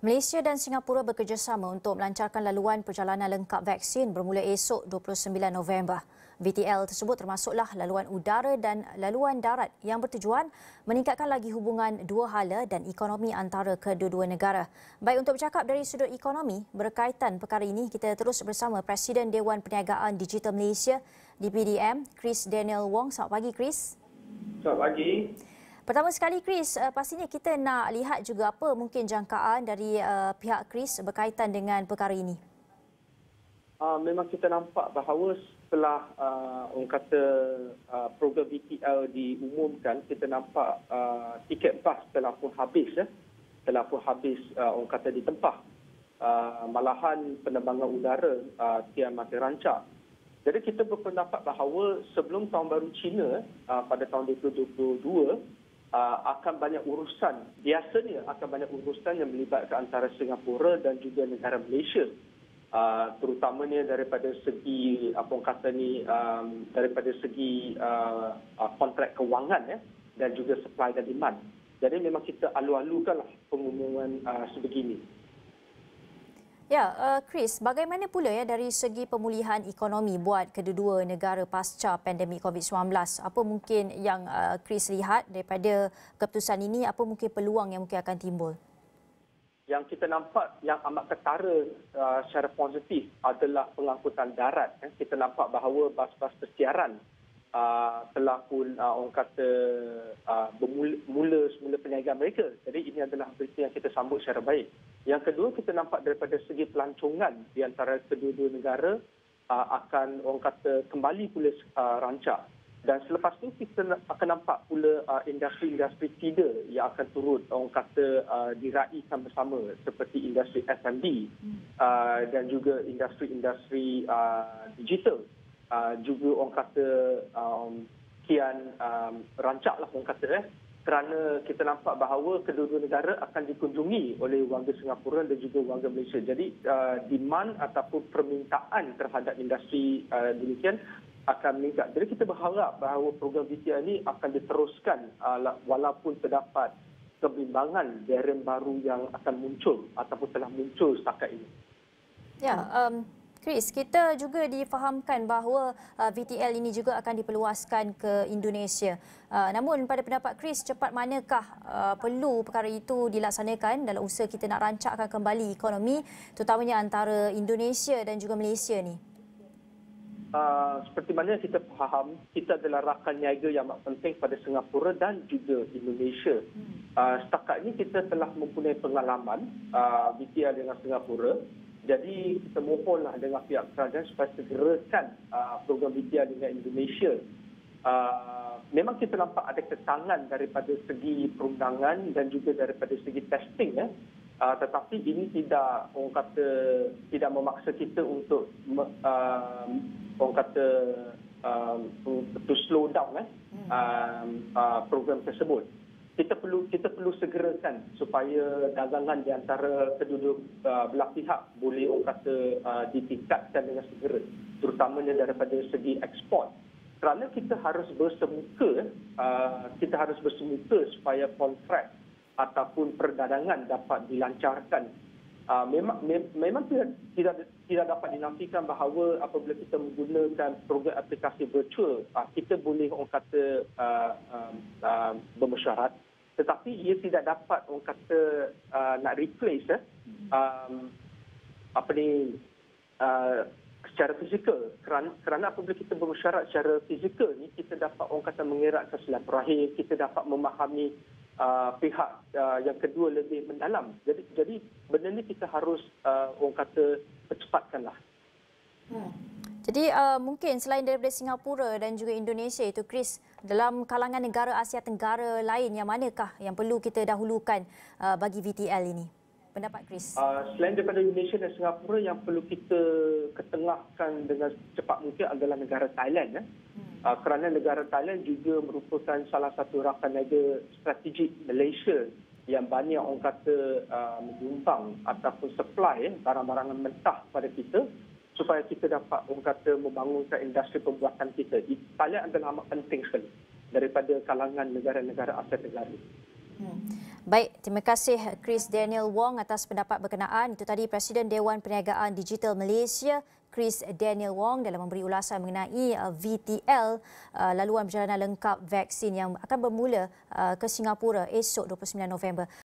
Malaysia dan Singapura bekerjasama untuk melancarkan laluan perjalanan lengkap vaksin bermula esok 29 November. VTL tersebut termasuklah laluan udara dan laluan darat yang bertujuan meningkatkan lagi hubungan dua hala dan ekonomi antara kedua-dua negara. Baik, untuk bercakap dari sudut ekonomi berkaitan perkara ini, kita terus bersama Presiden Dewan Perniagaan Digital Malaysia DPDM, Chris Daniel Wong. Selamat pagi, Chris. Selamat pagi. Pertama sekali, Chris, pastinya kita nak lihat juga apa mungkin jangkaan dari pihak Chris berkaitan dengan perkara ini. Memang kita nampak bahawa setelah orang kata program VTL diumumkan, kita nampak tiket bas telah pun habis, orang kata ditempah. Malahan penerbangan udara kian makin rancak. Jadi kita berpendapat bahawa sebelum tahun baru Cina pada tahun 2022, akan banyak urusan, biasanya akan banyak urusan yang melibatkan antara Singapura dan juga negara Malaysia. Terutamanya daripada segi daripada segi kontrak kewangan dan juga supply dan demand. Jadi memang kita alu-alukanlah pengumuman sebegini. Ya, Chris, bagaimana pula dari segi pemulihan ekonomi buat kedua-dua negara pasca pandemik COVID-19? Apa mungkin yang Chris lihat daripada keputusan ini? Apa mungkin peluang yang mungkin akan timbul? Yang kita nampak yang amat ketara secara positif adalah pengangkutan darat. Kita nampak bahawa bas-bas persiaran telah pun orang kata semula perniagaan mereka. Jadi ini adalah berita yang kita sambut secara baik. Yang kedua, kita nampak daripada segi pelancongan di antara kedua-dua negara akan orang kata kembali pula rancak. Dan selepas itu kita akan nampak pula industri-industri feeder yang akan turut orang kata diraihkan bersama, seperti industri F&B dan juga industri-industri digital. Juga orang kata kian rancaklah orang kata kerana kita nampak bahawa kedua-dua negara akan dikunjungi oleh warga Singapura dan juga warga Malaysia. Jadi demand ataupun permintaan terhadap industri demikian akan meningkat. Jadi kita berharap bahawa program VTL ini akan diteruskan walaupun terdapat kebimbangan varian baru yang akan muncul ataupun telah muncul setakat ini. Ya, Chris, kita juga difahamkan bahawa VTL ini juga akan diperluaskan ke Indonesia. Namun pada pendapat Chris, cepat manakah perlu perkara itu dilaksanakan dalam usaha kita nak rancakkan kembali ekonomi, terutamanya antara Indonesia dan juga Malaysia ni? Seperti mana kita faham, kita adalah rakan niaga yang amat penting pada Singapura dan juga Indonesia. Setakat ini kita telah mempunyai pengalaman VTL dengan Singapura. Jadi kita mohonlah dengan pihak kerajaan supaya segerakan program VTL dengan Indonesia. Memang kita nampak ada kesangan daripada segi perundangan dan juga daripada segi testing. Tetapi ini tidak orang kata tidak memaksa kita untuk orang kata to slow down program tersebut. Kita perlu segerakan supaya dagangan di antara kedua belah pihak boleh orang kata ditingkatkan dengan segera, terutamanya daripada segi ekspor. Kerana kita harus bersemuka supaya kontrak ataupun perdagangan dapat dilancarkan. Memang tidak dapat dinafikan bahawa apabila kita menggunakan program aplikasi virtual, kita boleh orang kata bermesyuarat, tetapi ia tidak dapat orang kata nak replace secara fizikal. Kerana apabila kita bermesyuarat secara fizikal ni, kita dapat orang kata mengeratkan silaturahim, kita dapat memahami pihak yang kedua lebih mendalam. Jadi benda ni kita harus orang kata percepatkanlah. Jadi mungkin selain daripada Singapura dan juga Indonesia itu, Chris, dalam kalangan negara Asia Tenggara lain, yang manakah yang perlu kita dahulukan bagi VTL ini? Pendapat Chris. Selain daripada Indonesia dan Singapura, yang perlu kita ketengahkan dengan cepat mungkin adalah negara Thailand. Kerana negara Thailand juga merupakan salah satu rakan niaga strategik Malaysia yang banyak orang kata menyumbang ataupun supply barang-barangan mentah pada kita, supaya kita dapat orang kata membangunkan industri pembuatan kita. Thailand adalah amat penting sekali daripada kalangan negara-negara Asia Tenggara. Baik, terima kasih Chris Daniel Wong atas pendapat berkenaan. Itu tadi Presiden Dewan Perniagaan Digital Malaysia, Chris Daniel Wong, dalam memberi ulasan mengenai VTL, laluan perjalanan lengkap vaksin yang akan bermula ke Singapura esok 29 November.